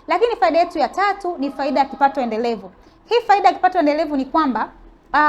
Lakini faida yetu ya tatu ni faida ya kipato endelevu. Hii faida ya kipato endelevu ni kwamba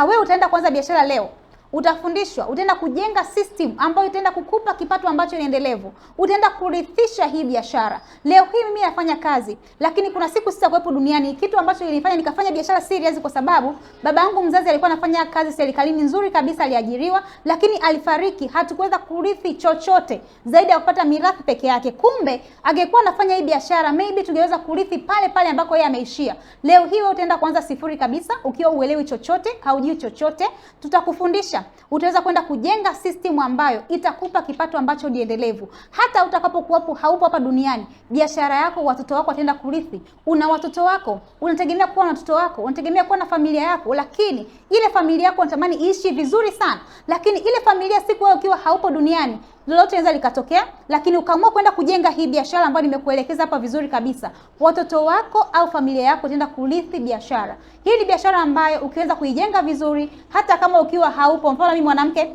wewe utaenda kuanza biashara leo. Utafundishwa, utaenda kujenga system ambayo itaenda kukupa kipato ambacho ni endelevu. Utaenda kurithisha hii biashara. Leo hii mimi nafanya kazi, lakini kuna siku sitakuwepo duniani. Kitu ambacho ilinifanya nikafanya biashara serious kwa sababu baba yangu mzazi alikuwa anafanya kazi serikalini nzuri kabisa, aliajiriwa, lakini alifariki. Hatukuweza kurithi chochote zaidi ya kupata mirathi peke yake. Kumbe angekuwa anafanya hii biashara, maybe tungeweza kurithi pale pale ambako yeye ameishia. Leo hii wewe utaenda kuanza sifuri kabisa, ukiwa uelewi chochote, haujui chochote. Tutakufundisha, utaweza kwenda kujenga system ambayo itakupa kipato ambacho ni endelevu. Hata utakapokuwapo haupo hapa duniani, biashara yako, watoto wako wataenda kurithi. Una watoto wako, unategemea kuwa na watoto wako, unategemea kuwa na familia yako, lakini ile familia yako unatamani iishi vizuri sana. Lakini ile familia siku wewe ukiwa haupo duniani, lolote linaweza likatokea, lakini ukaamua kwenda kujenga hii biashara ambayo nimekuelekeza hapa vizuri kabisa. Watoto wako au familia yako itaenda kurithi biashara. Hii ni biashara ambayo ukiweza kuijenga vizuri, hata kama ukiwa haupo. Mfano mimi mwanamke,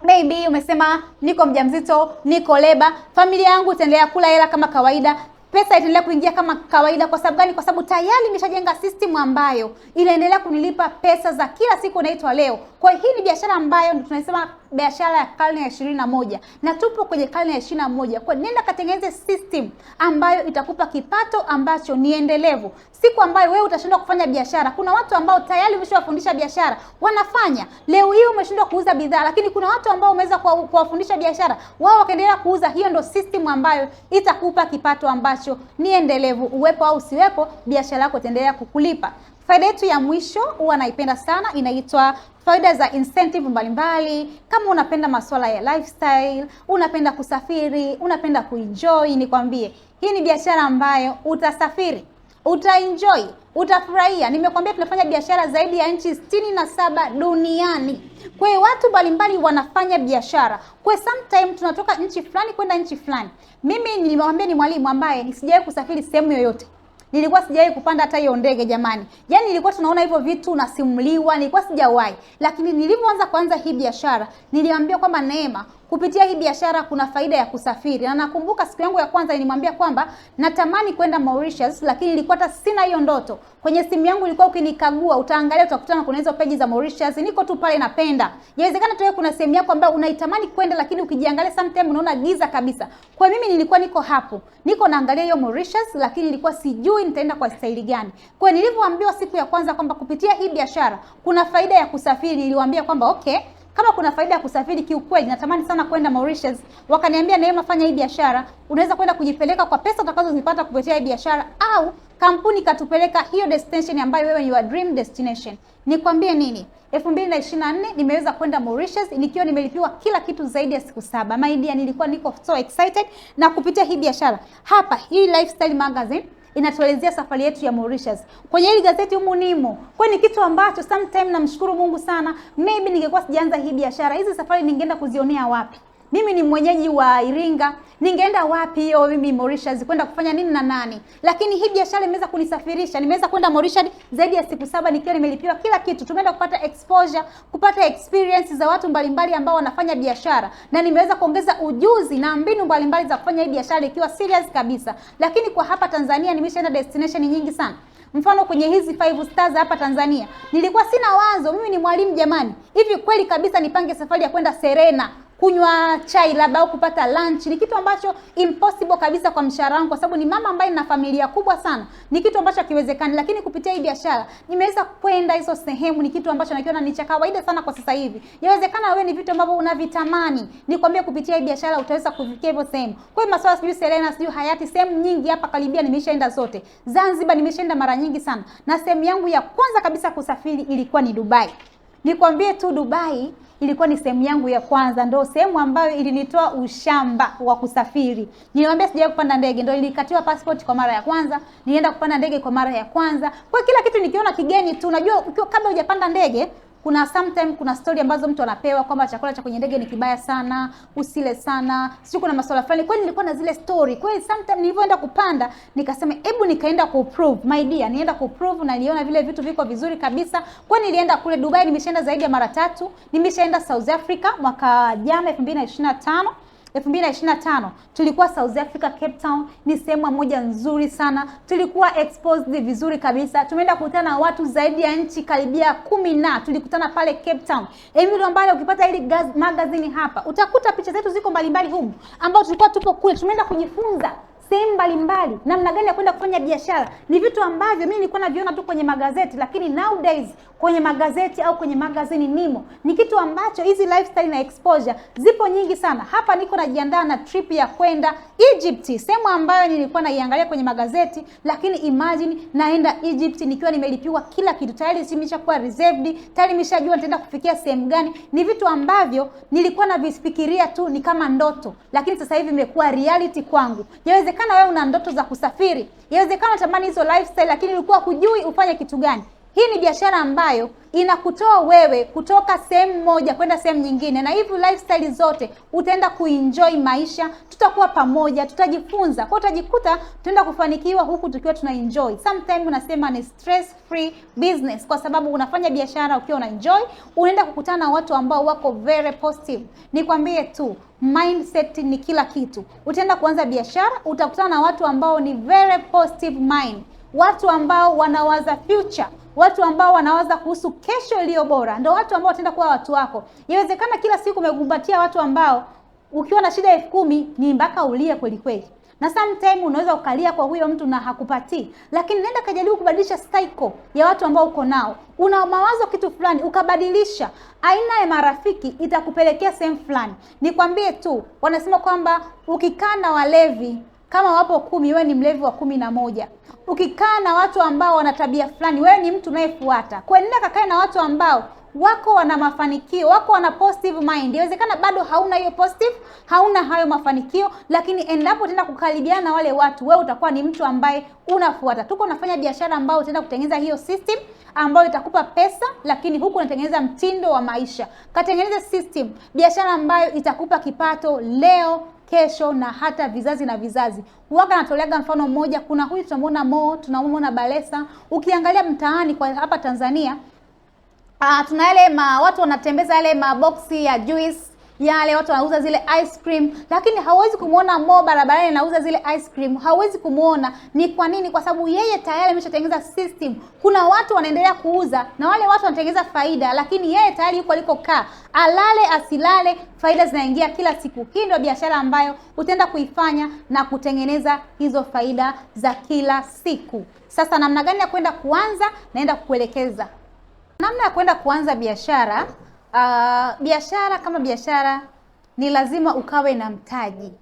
maybe umesema niko mjamzito, niko leba, familia yangu itaendelea kula hela kama kawaida. Pesa itaendelea kuingia kama kawaida. Kwa sababu gani? Kwa sababu tayari nimeshajenga system ambayo inaendelea kunilipa pesa za kila siku inaitwa leo. Kwa hiyo hii ni biashara ambayo tunasema biashara ya karne ya 21 na tupo kwenye karne ya 21. Kwa nenda katengeneze system ambayo itakupa kipato ambacho ni endelevu. Siku ambayo wewe utashindwa kufanya biashara, kuna watu ambao tayari umeshawafundisha biashara wanafanya. Leo hii umeshindwa kuuza bidhaa, lakini kuna watu ambao umeweza kuwafundisha biashara, wao wakaendelea kuuza. Hiyo ndio system ambayo itakupa kipato ambacho ni endelevu. Uwepo au usiwepo, biashara yako itaendelea kukulipa. Faida yetu ya mwisho huwa naipenda sana, inaitwa faida za incentive mbalimbali. Kama unapenda masuala ya lifestyle, unapenda kusafiri, unapenda kuenjoy, nikwambie hii ni biashara ambayo utasafiri, utaenjoy, utafurahia. Nimekwambia tunafanya biashara zaidi ya nchi 67 duniani. Kwa hiyo watu mbalimbali wanafanya biashara. Kwa sometime tunatoka nchi fulani kwenda nchi fulani. Mimi nilimwambia ni mwalimu ambaye sijawahi kusafiri sehemu yoyote. Nilikuwa sijawahi kupanda hata hiyo ndege jamani. Yaani nilikuwa tunaona hivyo vitu unasimuliwa, nilikuwa sijawahi. Lakini nilipoanza kuanza hii biashara, niliambia kwamba Neema, kupitia hii biashara kuna faida ya kusafiri. Na nakumbuka siku yangu ya kwanza nilimwambia kwamba natamani kwenda Mauritius, lakini nilikuwa hata sina hiyo ndoto. Kwenye simu yangu ilikuwa ukinikagua, utaangalia utakutana kuna hizo page za Mauritius. Niko tu pale napenda. Inawezekana tu kuna sehemu yako ambayo unaitamani kwenda, lakini ukijiangalia sometimes unaona giza kabisa. Kwa mimi nilikuwa niko hapo. Niko naangalia hiyo Mauritius, lakini nilikuwa sijui nitaenda kwa staili gani. Kwa nilivyoambiwa siku ya kwanza kwamba kupitia hii biashara kuna faida ya kusafiri, niliwaambia kwamba okay, kama kuna faida ya kusafiri kiukweli natamani sana kwenda Mauritius. Wakaniambia Neema, fanya hii biashara, unaweza kwenda kujipeleka kwa pesa utakazozipata kupitia hii biashara, au kampuni katupeleka hiyo destination ambayo wewe ni your dream destination. Nikwambie nini? 2024 nimeweza kwenda Mauritius nikiwa nimelipiwa kila kitu zaidi ya siku 7. My dear, nilikuwa niko so excited na kupitia hii biashara. Hapa hii Lifestyle Magazine inatuelezea safari yetu ya Mauritius. Kwenye hili gazeti humu nimo. Kwa ni kitu ambacho sometime namshukuru Mungu sana. Maybe ningekuwa sijaanza hii biashara, hizi safari ningeenda kuzionea wapi? Mimi ni mwenyeji wa Iringa, ningeenda wapi hiyo mimi Mauritius kwenda kufanya nini na nani? Lakini hii biashara imeweza kunisafirisha. Nimeweza kwenda Mauritius zaidi ya siku 7 nikiwa nimelipiwa kila kitu. Tumeenda kupata exposure, kupata experience za watu mbalimbali ambao wanafanya biashara, na nimeweza kuongeza ujuzi na mbinu mbalimbali za kufanya hii biashara ikiwa serious kabisa. Lakini kwa hapa Tanzania nimeshaenda destination nyingi sana. Mfano kwenye hizi 5 stars hapa Tanzania, nilikuwa sina wazo. Mimi ni mwalimu jamani. Hivi kweli kabisa nipange safari ya kwenda Serena kunywa chai labda au kupata lunch? Ni kitu ambacho impossible kabisa kwa mshahara wangu, kwa sababu ni mama ambaye nina familia kubwa sana. Ni kitu ambacho hakiwezekani, lakini kupitia hii biashara nimeweza kwenda hizo sehemu. Ni kitu ambacho nakiona ni cha kawaida sana kwa sasa hivi. Yawezekana wewe ni vitu ambavyo unavitamani. Nikwambie kupitia hii biashara utaweza kufikia hivyo sehemu. Kwa hiyo masuala sijui Serena, sijui Hayati, sehemu nyingi hapa karibia nimeshaenda zote. Zanzibar nimeshaenda mara nyingi sana. Na sehemu yangu ya kwanza kabisa kusafiri ilikuwa ni Dubai. Nikwambie tu Dubai ilikuwa ni sehemu yangu ya kwanza, ndio sehemu ambayo ilinitoa ushamba wa kusafiri. Niliwaambia sijawahi kupanda ndege, ndio nilikatiwa passport kwa mara ya kwanza, nienda kupanda ndege kwa mara ya kwanza. Kwa kila kitu nikiona kigeni tu, unajua ukiwa kabla hujapanda ndege kuna sometime kuna story ambazo mtu anapewa kwamba chakula cha kwenye ndege ni kibaya sana, usile sana, sio kuna masuala fulani. Kwa hiyo nilikuwa na zile story. Kwa hiyo sometime nilipoenda kupanda nikasema hebu nikaenda ku prove, my dear, nienda ku prove na niliona vile vitu viko vizuri kabisa. Kwa hiyo nilienda kule Dubai, nimeshaenda zaidi ya mara 3. Nimeshaenda South Africa mwaka jana 2025. 2025 tulikuwa South Africa, Cape Town. Ni sehemu moja nzuri sana, tulikuwa exposed vizuri kabisa. Tumeenda kukutana na watu zaidi ya nchi karibia 10 na tulikutana pale Cape Town. Eneo ambalo ukipata ile magazine hapa utakuta picha zetu ziko mbalimbali humu, ambao tulikuwa tupo kule. Tumeenda kujifunza sehemu mbalimbali namna gani ya kwenda kufanya biashara. Ni vitu ambavyo mimi nilikuwa naviona tu kwenye magazeti, lakini nowadays kwenye magazeti au kwenye magazini nimo. Ni kitu ambacho hizi lifestyle na exposure zipo nyingi sana. Hapa niko najiandaa na trip ya kwenda Egypt, sehemu ambayo nilikuwa naiangalia kwenye magazeti, lakini imagine naenda Egypt nikiwa nimelipiwa kila kitu. Tayari nimeshakuwa reserved, tayari nimeshajua nitaenda kufikia sehemu gani. Ni vitu ambavyo nilikuwa navifikiria tu ni kama ndoto, lakini sasa hivi imekuwa reality kwangu. Yawezekana wewe una ndoto za kusafiri, yawezekana unatamani hizo lifestyle, lakini ulikuwa hujui ufanye kitu gani. Hii ni biashara ambayo inakutoa wewe kutoka sehemu moja kwenda sehemu nyingine, na hivi lifestyle zote utaenda kuenjoy maisha. Tutakuwa pamoja, tutajifunza, kwa utajikuta tunaenda kufanikiwa huku tukiwa tuna enjoy. Sometimes unasema ni stress free business, kwa sababu unafanya biashara ukiwa una enjoy, unaenda kukutana na watu ambao wako very positive. Nikwambie tu, mindset ni kila kitu. Utaenda kuanza biashara, utakutana na watu ambao ni very positive mind, watu ambao wanawaza future, watu ambao wanawaza kuhusu kesho iliyo bora. Ndio watu ambao wataenda kuwa watu wako. Inawezekana kila siku umegumbatia watu ambao ukiwa na shida 10,000 ni mpaka ulie kweli kweli, na sometimes unaweza ukalia kwa huyo mtu na hakupatii, lakini nenda kajaribu kubadilisha cycle ya watu ambao uko nao. Una mawazo kitu fulani, ukabadilisha aina ya marafiki, itakupelekea sehemu fulani. Nikwambie tu, wanasema kwamba ukikaa na walevi kama wapo 10, wewe ni mlevi wa 11. Ukikaa na watu ambao wana tabia fulani, wewe ni mtu unayefuata. Kwa nini kakae na watu ambao wako wana mafanikio, wako wana positive mind? Inawezekana bado hauna hiyo positive, hauna hayo mafanikio, lakini endapo utaenda kukaribiana na wale watu, wewe utakuwa ni mtu ambaye unafuata. Tuko unafanya biashara ambayo utaenda kutengeneza hiyo system ambayo itakupa pesa, lakini huku unatengeneza mtindo wa maisha. Katengeneza system, biashara ambayo itakupa kipato leo, kesho na hata vizazi na vizazi. Huaga natoleaga mfano mmoja. Kuna huyu tunamuona Mo, tunamuona Balesa. Ukiangalia mtaani kwa hapa Tanzania, tuna yale watu wanatembeza yale maboksi ya juice, yale watu wanauza zile ice cream, lakini hauwezi kumuona Mo barabarani anauza zile ice cream. Hauwezi kumuona. Ni kwa nini? Kwa sababu yeye tayari ameshatengeneza system. Kuna watu wanaendelea kuuza na wale watu wanatengeneza faida, lakini yeye tayari yuko alikokaa. Alale asilale, faida zinaingia kila siku. Hii ndio biashara ambayo utaenda kuifanya na kutengeneza hizo faida za kila siku. Sasa namna gani ya kwenda kuanza, naenda kukuelekeza. Namna ya kwenda kuanza biashara. Biashara kama biashara ni lazima ukawe na mtaji.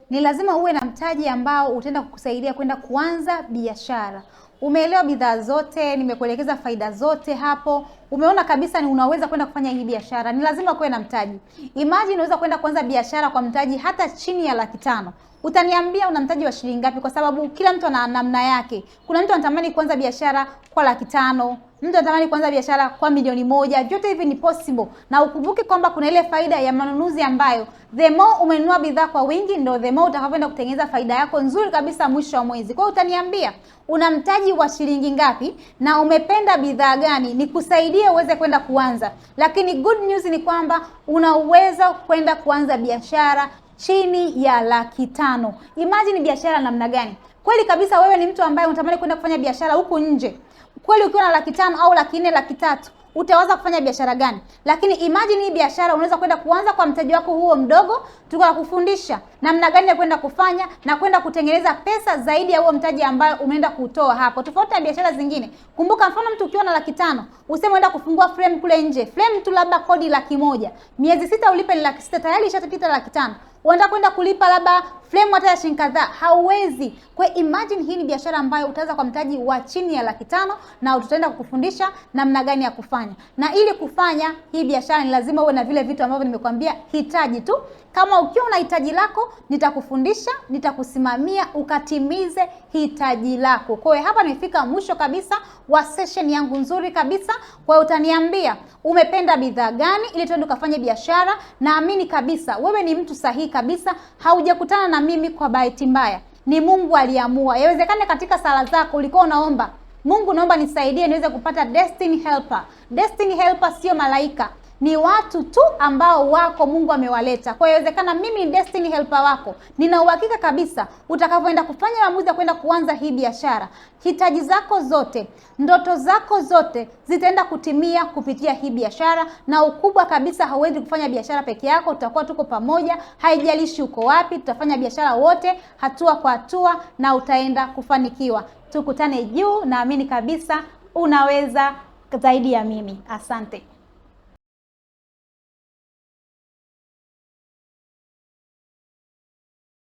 Ni lazima uwe na mtaji ambao utaenda kukusaidia kwenda kuanza biashara. Umeelewa bidhaa zote, nimekuelekeza faida zote hapo. Umeona kabisa ni unaweza kwenda kufanya hii biashara. Ni lazima kuwe na mtaji. Imagine unaweza kwenda kuanza biashara kwa mtaji hata chini ya 500,000. Utaniambia una mtaji wa shilingi ngapi? Kwa sababu kila mtu ana namna yake. Kuna mtu anatamani kuanza biashara kwa 500,000, mtu anatamani kuanza biashara kwa 1,000,000. Vyote hivi ni possible. Na ukumbuke kwamba kuna ile faida ya manunuzi ambayo the more umenunua bidhaa kwa wingi, ndio the more utakapoenda kutengeneza faida yako nzuri kabisa mwisho wa mwezi. Kwa hiyo utaniambia una mtaji wa shilingi ngapi na umependa bidhaa gani, nikusaidie uweze kwenda kuanza. Lakini good news ni kwamba una uwezo kwenda kuanza biashara chini ya 500,000. Imagine biashara namna gani? Kweli kabisa wewe ni mtu ambaye unatamani kwenda kufanya biashara huku nje. Kweli ukiwa na 500,000 au 400,000, 300,000, utaweza kufanya biashara gani? Lakini imagine hii biashara unaweza kwenda kuanza kwa mtaji wako huo mdogo, tukakufundisha namna gani ya kwenda kufanya na kwenda kutengeneza pesa zaidi ya huo mtaji ambao umeenda kutoa hapo. Tofauti na biashara zingine. Kumbuka mfano mtu ukiwa na 500,000, useme unaenda kufungua frame kule nje. Frame tu labda kodi 100,000. Miezi 6 ulipe 600,000, tayari ishatapita 500,000. Unaenda kwenda kulipa labda frame hata ya shilingi kadhaa, hauwezi. Kwa imagine hii ni biashara ambayo utaanza kwa mtaji wa chini ya 500,000 na tutaenda kukufundisha namna gani ya kufanya. Na ili kufanya hii biashara ni lazima uwe na vile vitu ambavyo nimekwambia, hitaji tu. Kama ukiwa na hitaji lako, nitakufundisha, nitakusimamia ukatimize hitaji lako. Kwa hiyo hapa nimefika mwisho kabisa wa session yangu nzuri kabisa. Kwa hiyo utaniambia umependa bidhaa gani ili tuende ukafanye biashara. Naamini kabisa wewe ni mtu sahihi kabisa. Haujakutana na mimi kwa bahati mbaya. Ni Mungu aliamua. Yawezekana katika sala zako ulikuwa unaomba, Mungu naomba nisaidie niweze kupata destiny helper. Destiny helper sio malaika. ni watu tu ambao wako Mungu amewaleta. Kwa hiyo inawezekana mimi ni destiny helper wako. Nina uhakika kabisa utakavyoenda kufanya maamuzi ya kwenda kuanza hii biashara, hitaji zako zote, ndoto zako zote zitaenda kutimia kupitia hii biashara. Na ukubwa kabisa, hauwezi kufanya biashara peke yako, tutakuwa tuko pamoja, haijalishi uko wapi, tutafanya biashara wote hatua kwa hatua na utaenda kufanikiwa. Tukutane juu, naamini kabisa unaweza zaidi ya mimi. Asante.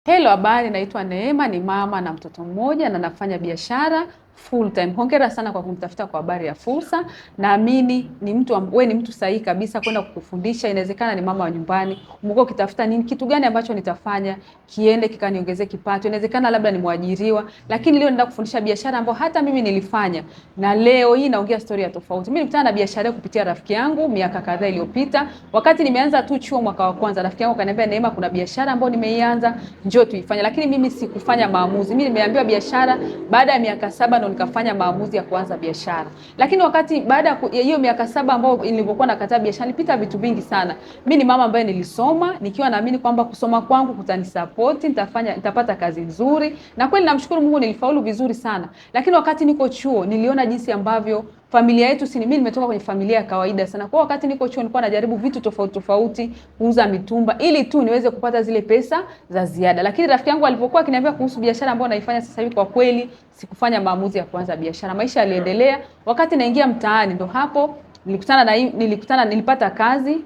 Hello, habari, naitwa Neema, ni mama na mtoto mmoja na nafanya biashara full time. Hongera sana kwa kumtafuta kwa habari ya fursa. Naamini ni wewe ni mtu sahihi kabisa kwenda kukufundisha. Inawezekana ni mama wa nyumbani, umekuwa ukitafuta nini, kitu gani ambacho nitafanya kiende kikaniongezee kipato. Inawezekana labda ni mwajiriwa, lakini leo naenda kufundisha biashara ambayo hata mimi nilifanya, na leo hii naongea story ya tofauti. Mimi nilikutana na biashara kupitia rafiki yangu miaka kadhaa iliyopita. Wakati nimeanza tu chuo mwaka wa kwanza, rafiki yangu akaniambia, Neema, kuna biashara ambayo nimeianza, njoo tuifanye. Lakini mimi sikufanya maamuzi. Mimi nimeambiwa biashara baada ya miaka 7 nikafanya maamuzi ya kuanza biashara. Lakini wakati baada ya hiyo miaka 7 ambayo nilipokuwa nakataa biashara, nilipita vitu vingi sana. Mimi ni mama ambaye nilisoma nikiwa naamini kwamba kusoma kwangu kutanisupport, nitapata kazi nzuri, na kweli namshukuru Mungu nilifaulu vizuri sana. Lakini wakati niko chuo niliona jinsi ambavyo familia yetu, mimi nimetoka kwenye familia ya kawaida sana. Kwa wakati niko chuo nilikuwa najaribu vitu tofauti tofauti, kuuza mitumba ili tu niweze kupata zile pesa za ziada. Lakini rafiki yangu alipokuwa akiniambia kuhusu biashara ambayo naifanya sasa hivi, kwa kweli sikufanya maamuzi ya kuanza biashara. Maisha yaliendelea. Wakati naingia mtaani ndo hapo nilipata kazi.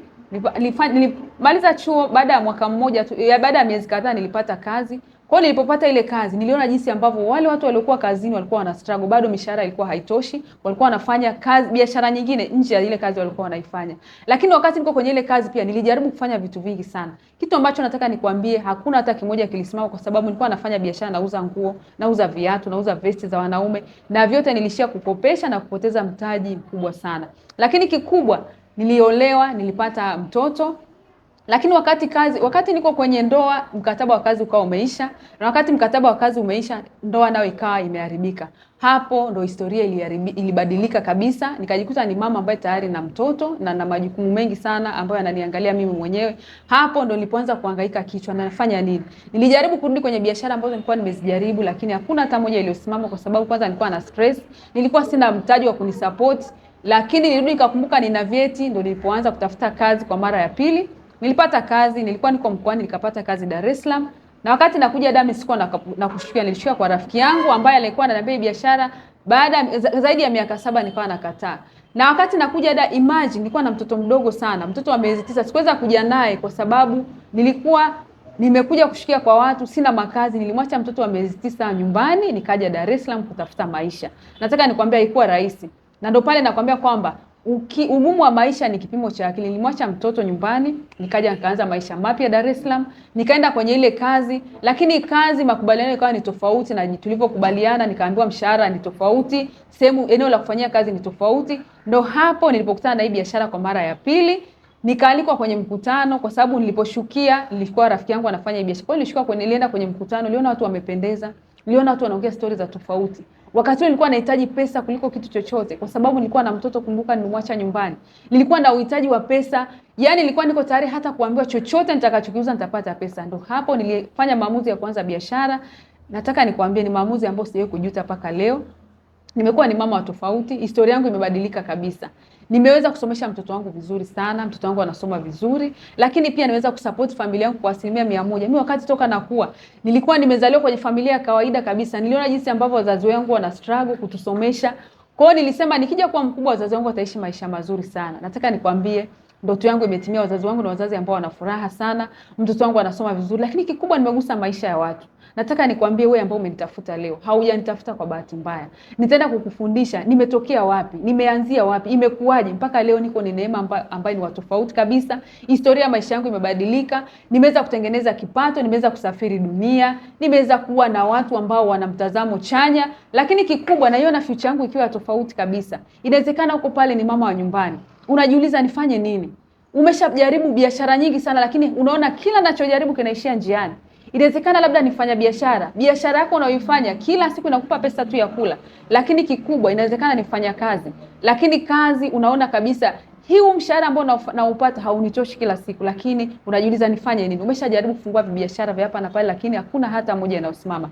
Nilimaliza chuo baada ya mwaka mmoja tu, baada ya miezi kadhaa nilipata kazi. Kwa hiyo nilipopata ile kazi, niliona jinsi ambavyo wale watu waliokuwa kazini walikuwa wana struggle, bado mishahara ilikuwa haitoshi, walikuwa wanafanya kazi biashara nyingine nje ya ile kazi walikuwa wanaifanya. Lakini wakati niko kwenye ile kazi pia nilijaribu kufanya vitu vingi sana. Kitu ambacho nataka nikwambie, hakuna hata kimoja kilisimama, kwa sababu nilikuwa nafanya biashara, nauza nguo, nauza viatu, nauza vesti za wanaume, na vyote nilishia kukopesha na kupoteza mtaji mkubwa sana. Lakini kikubwa, niliolewa, nilipata mtoto. Lakini wakati niko kwenye ndoa, mkataba wa kazi ukawa umeisha, na wakati mkataba wa kazi umeisha, ndoa nayo ikawa imeharibika. Hapo ndo historia ilibadilika kabisa. Nikajikuta ni mama ambaye tayari na mtoto na na majukumu mengi sana ambayo ananiangalia mimi mwenyewe. Hapo ndo nilipoanza kuhangaika kichwa, na nafanya nini? Nilijaribu kurudi kwenye biashara ambazo nilikuwa nimezijaribu, lakini hakuna hata moja iliyosimama, kwa sababu kwanza nilikuwa na stress, nilikuwa sina mtaji wa kunisupport. Lakini nilirudi nikakumbuka nina vyeti, ndo nilipoanza kutafuta kazi kwa mara ya pili. Nilipata kazi, nilikuwa niko mkoani, nikapata kazi Dar es Salaam. Na wakati nakuja Dar, sikuwa na kushukia, nilishukia kwa rafiki yangu ambaye alikuwa ananiambia biashara. Baada zaidi ya miaka 7 nikawa nakataa. Na wakati nakuja Dar, imagine nilikuwa na mtoto mdogo sana, mtoto wa miezi 9, sikuweza kuja naye kwa sababu nilikuwa nimekuja kushukia kwa watu, sina makazi. Nilimwacha mtoto wa miezi 9 nyumbani, nikaja Dar es Salaam kutafuta maisha. Nataka nikwambia haikuwa rahisi. Na ndio pale nakwambia kwamba ugumu wa maisha ni kipimo cha akili. Nilimwacha mtoto nyumbani, nikaja nikaanza maisha mapya Dar es Salaam, nikaenda kwenye ile kazi, lakini kazi makubaliano yakawa ni tofauti na tulivyokubaliana. Nikaambiwa mshahara ni tofauti, eneo la kufanyia kazi ni tofauti. Ndio hapo nilipokutana na hii biashara kwa mara ya pili. Nikaalikwa kwenye mkutano, kwa sababu niliposhukia nilikuwa rafiki yangu anafanya hii biashara. Kwa hiyo nilienda kwenye mkutano, niliona watu wamependeza, niliona watu wanaongea stories za tofauti. Wakati huo nilikuwa nahitaji pesa kuliko kitu chochote, kwa sababu nilikuwa na mtoto, kumbuka nimemwacha nyumbani. Nilikuwa na uhitaji wa pesa, yani nilikuwa niko tayari hata kuambiwa chochote nitakachokiuza nitapata pesa. Ndio hapo nilifanya maamuzi ya kuanza biashara. Nataka nikwambie ni maamuzi ambayo sijawahi kujuta mpaka leo. Nimekuwa ni mama wa tofauti, historia yangu imebadilika kabisa. Nimeweza kusomesha mtoto wangu vizuri sana, mtoto wangu anasoma vizuri, lakini pia nimeweza kusupport familia yangu kwa 100%. Mimi wakati toka nakuwa, nilikuwa nimezaliwa kwenye familia ya kawaida kabisa. Niliona jinsi ambavyo wazazi wangu wana struggle kutusomesha. Kwa hiyo nilisema nikija kuwa mkubwa, wazazi wangu wataishi maisha mazuri sana. Nataka nikwambie ndoto yangu imetimia. Wazazi wangu ni wazazi ambao wana furaha sana, mtoto wangu anasoma vizuri, lakini kikubwa nimegusa maisha ya watu. Nataka nikwambie wewe ambao umenitafuta leo, haujanitafuta kwa bahati mbaya. Nitaenda kukufundisha nimetokea wapi, nimeanzia wapi, imekuwaje mpaka leo niko ni Neema ambaye ni tofauti kabisa. Historia ya maisha yangu imebadilika. Nimeweza kutengeneza kipato, nimeweza kusafiri dunia, nimeweza kuwa na watu ambao wana mtazamo chanya, lakini kikubwa naiona future yangu ikiwa tofauti kabisa. Inawezekana uko pale ni mama wa nyumbani, unajiuliza nifanye nini? Umeshajaribu biashara nyingi sana, lakini unaona kila ninachojaribu kinaishia njiani. Inawezekana labda nifanya biashara yako unayoifanya kila siku inakupa pesa tu ya kula, lakini kikubwa inawezekana nifanya kazi, lakini kazi unaona kabisa huu mshahara ambao naupata haunitoshi kila siku, lakini unajiuliza nifanye nini? Umeshajaribu kufungua biashara vya hapa na pale, lakini hakuna hata moja inayosimama.